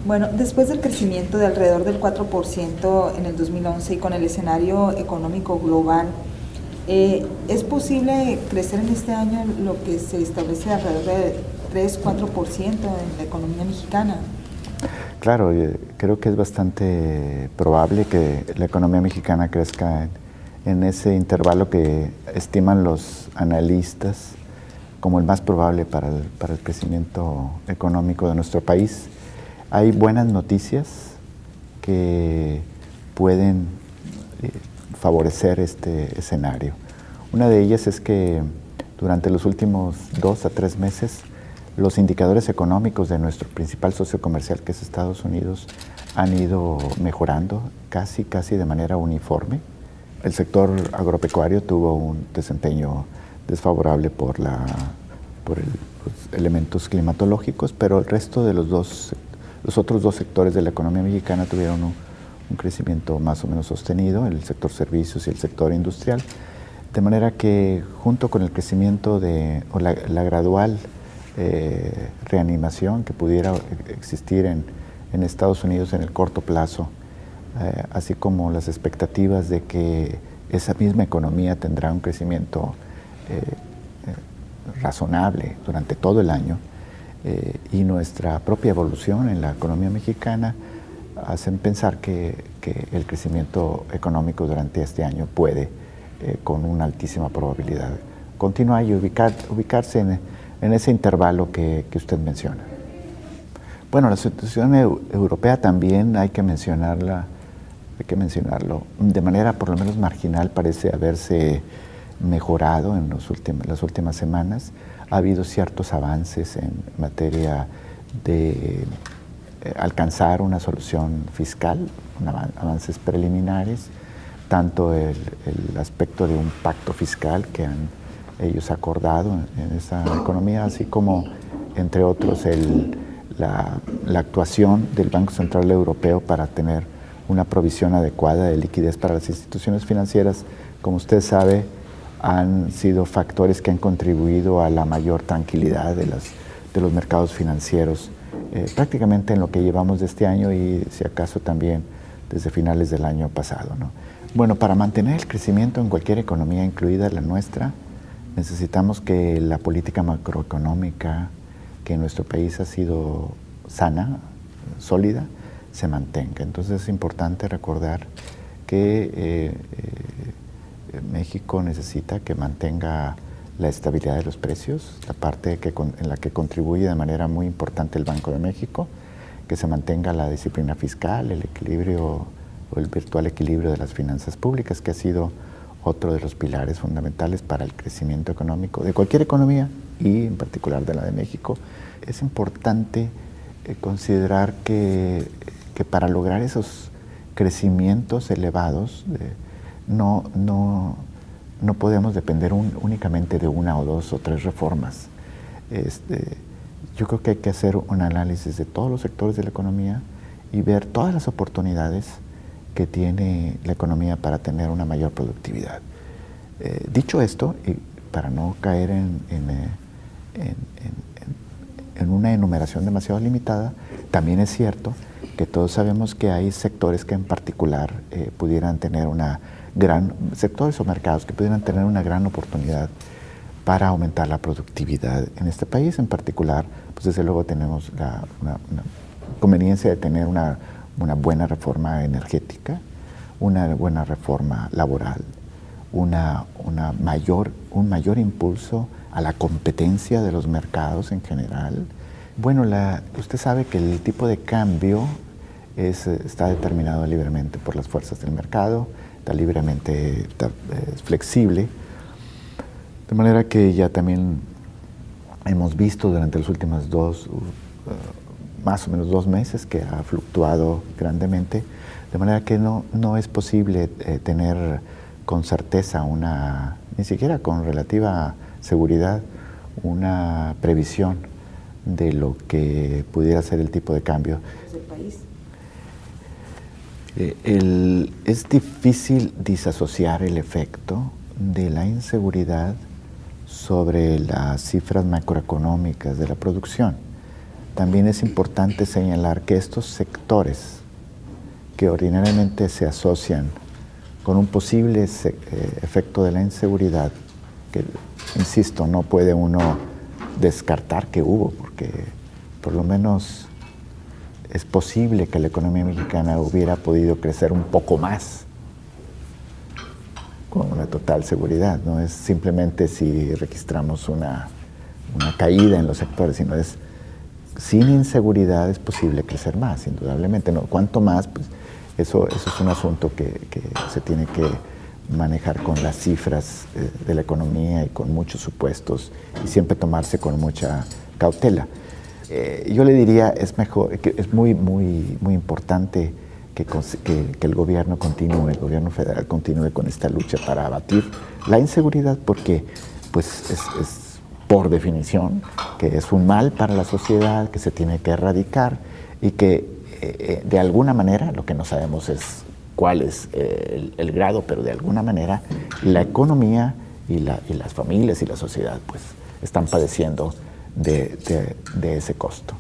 Bueno, después del crecimiento de alrededor del 4% en el 2011 y con el escenario económico global, ¿es posible crecer en este año lo que se establece alrededor de 3-4% en la economía mexicana? Claro, creo que es bastante probable que la economía mexicana crezca en ese intervalo que estiman los analistas como el más probable para el crecimiento económico de nuestro país. Hay buenas noticias que pueden favorecer este escenario. Una de ellas es que durante los últimos 2 a 3 meses los indicadores económicos de nuestro principal socio comercial, que es Estados Unidos, han ido mejorando casi de manera uniforme. El sector agropecuario tuvo un desempeño desfavorable por los elementos climatológicos, pero el resto de los otros dos sectores de la economía mexicana tuvieron un crecimiento más o menos sostenido, el sector servicios y el sector industrial, de manera que junto con el crecimiento o la gradual reanimación que pudiera existir en Estados Unidos en el corto plazo, así como las expectativas de que esa misma economía tendrá un crecimiento razonable durante todo el año, y nuestra propia evolución en la economía mexicana hacen pensar que el crecimiento económico durante este año puede, con una altísima probabilidad, continuar y ubicarse en ese intervalo que usted menciona. Bueno, la situación europea también hay que mencionarlo, de manera por lo menos marginal parece haberse mejorado en las últimas semanas. Ha habido ciertos avances en materia de alcanzar una solución fiscal, avances preliminares, tanto el aspecto de un pacto fiscal que han ellos acordado en esa economía, así como, entre otros, la actuación del Banco Central Europeo para tener una provisión adecuada de liquidez para las instituciones financieras. Como usted sabe, han sido factores que han contribuido a la mayor tranquilidad de los mercados financieros, prácticamente en lo que llevamos de este año y, si acaso, también desde finales del año pasado, ¿no? Bueno, para mantener el crecimiento en cualquier economía, incluida la nuestra, necesitamos que la política macroeconómica que en nuestro país ha sido sana, sólida, se mantenga. Entonces es importante recordar que México necesita que mantenga la estabilidad de los precios, la parte en la que contribuye de manera muy importante el Banco de México, que se mantenga la disciplina fiscal, el equilibrio o el virtual equilibrio de las finanzas públicas, que ha sido otro de los pilares fundamentales para el crecimiento económico de cualquier economía y en particular de la de México. Es importante considerar que para lograr esos crecimientos elevados no podemos depender únicamente de una o dos o tres reformas. Yo creo que hay que hacer un análisis de todos los sectores de la economía y ver todas las oportunidades que tiene la economía para tener una mayor productividad. Dicho esto, y para no caer en una enumeración demasiado limitada, también es cierto que todos sabemos que hay sectores que en particular pudieran tener sectores o mercados que pudieran tener una gran oportunidad para aumentar la productividad en este país. En particular, pues desde luego tenemos una conveniencia de tener una buena reforma energética, una buena reforma laboral, un mayor impulso a la competencia de los mercados en general. Bueno, usted sabe que el tipo de cambio está determinado libremente por las fuerzas del mercado, es flexible, de manera que ya también hemos visto durante los últimos más o menos 2 meses que ha fluctuado grandemente, de manera que no es posible tener con certeza ni siquiera con relativa seguridad, una previsión de lo que pudiera ser el tipo de cambio. ¿Del país? Es difícil disasociar el efecto de la inseguridad sobre las cifras macroeconómicas de la producción. también es importante señalar que estos sectores que ordinariamente se asocian con un posible efecto de la inseguridad, que, insisto, no puede uno descartar que hubo, porque por lo menos es posible que la economía mexicana hubiera podido crecer un poco más con una total seguridad. No es simplemente si registramos una caída en los sectores, sino es sin inseguridad es posible crecer más, indudablemente. ¿No? Cuanto más, pues eso es un asunto que se tiene que manejar con las cifras de la economía y con muchos supuestos y siempre tomarse con mucha cautela. Yo le diría, es muy importante que el gobierno continúe, el gobierno federal continúe con esta lucha para abatir la inseguridad, porque pues es por definición que es un mal para la sociedad, que se tiene que erradicar y que de alguna manera, lo que no sabemos es cuál es el grado, pero de alguna manera la economía y las familias y la sociedad pues están padeciendo de ese costo.